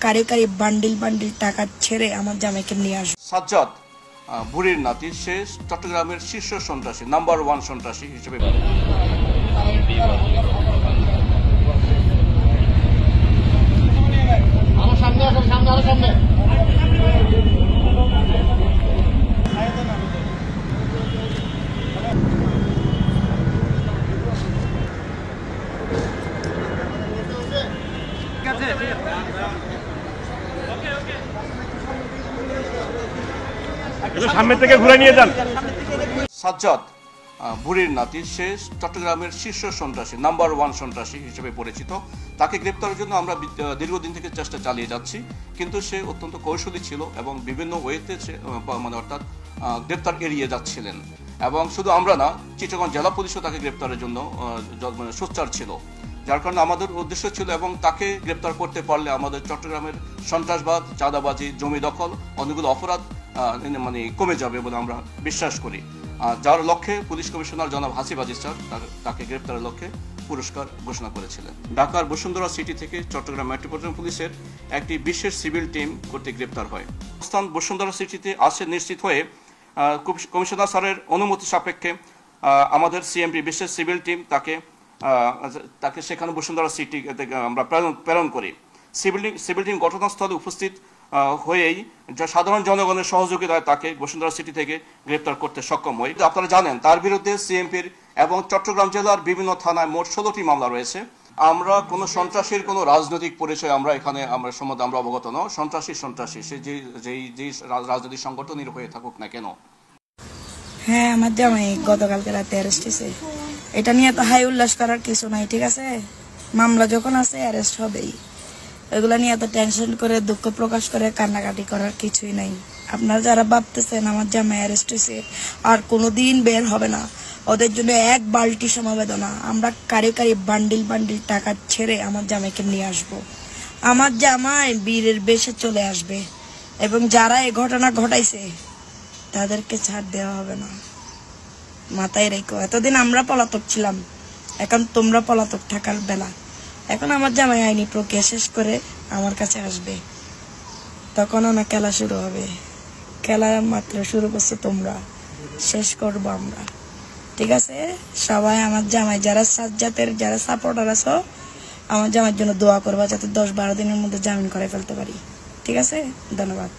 কারি কারি bundle bundle টাকা ছেড়ে আমার জামাইকে নিয়ে আসবে। সাজ্জাদ বুড়ির নাতি, সে চট্টগ্রামের শীর্ষ সন্ত্রাসী, নাম্বার 1 সন্ত্রাসী হিসেবে। সামনে থেকে ঘুরে নিয়ে যান। সাজ্জাদ বুড়ির নাতি, সে চট্টগ্রামের শীর্ষ সন্ত্রাসী, নাম্বার 1 সন্ত্রাসী হিসেবে পরিচিত। তাকে গ্রেপ্তারের জন্য আমরা দীর্ঘদিন থেকে চেষ্টা চালিয়ে যাচ্ছি, কিন্তু সে অত্যন্ত কৌশলী ছিল এবং বিভিন্ন ওয়েতে অর্থাৎ গ্রেপ্তার এড়িয়ে যাচ্ছিলেন। এবং শুধু আমরা না, চিটাগং জেলা পুলিশও তাকে গ্রেপ্তারের জন্য সোচ্চার ছিল, যার কারণে আমাদের উদ্দেশ্য ছিল এবং তাকে গ্রেপ্তার করতে পারলে আমাদের চট্টগ্রামের সন্ত্রাসবাদ, চাঁদাবাজি, জমি দখল, অনেকগুলো অপরাধ কমে যাবে বলে আমরা বিশ্বাস করি। যার লক্ষ্যে পুলিশ কমিশনার জনাব হাসিব আজিজ স্যার তাকে গ্রেপ্তারের লক্ষ্যে পুরস্কার ঘোষণা করেছিলেন। ঢাকার বসুন্ধরা সিটি থেকে চট্টগ্রাম মেট্রোপলিটন পুলিশের একটি বিশেষ সিভিল টিম কর্তৃক গ্রেপ্তার হয়। অবস্থান বসুন্ধরা সিটিতে আসে নিশ্চিত হয়ে কমিশনার স্যারের অনুমতি সাপেক্ষে আমাদের সিএমপি বিশেষ সিভিল টিম তাকে সেখানে বসুন্ধরা সিটি আমরা প্রেরণ করি। সিভিল টিম ঘটনাস্থলে উপস্থিত হয়েই যা সাধারণ জনগণের সহযোগিতায় তাকে বসুন্ধরা সিটি থেকে গ্রেপ্তার করতে সক্ষম হয়। আপনারা জানেন তার বিরুদ্ধে সিএমপির এবং চট্টগ্রাম জেলার বিভিন্ন থানায় মোট 16টি মামলা রয়েছে। আমরা কোনো সন্ত্রাসীর কোনো রাজনৈতিক পরিচয় আমরা সম্বন্ধে আমরা অবগত নয়। সন্ত্রাসী সে যেই রাজনৈতিক সংগঠনের হয়ে থাকুক না কেন। হ্যাঁ, আমার জামাই গতকালকে রাতে অ্যারেস্ট হয়েছে। এটা নিয়ে তো হাই উল্লাস করার কিছু নাই, ঠিক আছে? মামলা যখন আছে অ্যারেস্ট হবেই। এগুলা নিয়ে এত টেনশন করে দুঃখ প্রকাশ করে কান্নাকাটি করার কিছুই নাই। আপনারা যারা ভাবতেছেন আমার জামাই অ্যারেস্ট হয়েছে আর কোনোদিন বের হবে না, ওদের জন্য এক বালতি সমবেদনা। আমরা কারি কারি বান্ডিল বান্ডিল টাকা ছেড়ে আমার জামাইকে নিয়ে আসবো। আমার জামাই বীরের বেশে চলে আসবে এবং যারা এই ঘটনা ঘটাইছে তাদেরকে ছাড় দেওয়া হবে না, মাথায় রেখো। এতদিন আমরা পলাতক ছিলাম, এখন তোমরা পলাতক থাকার বেলা। এখন আমার জামাই আইনি প্রক্রিয়া শেষ করে আমার কাছে আসবে, তখন আমার খেলা শুরু হবে। খেলা মাত্র শুরু করছো তোমরা, শেষ করবো আমরা, ঠিক আছে? সবাই আমার জামাই যারা সাজ্জাতের যারা সাপোর্টার আছো, আমার জামাইয়ের জন্য দোয়া করবা যাতে 10-12 দিনের মধ্যে জামিন করে ফেলতে পারি, ঠিক আছে? ধন্যবাদ।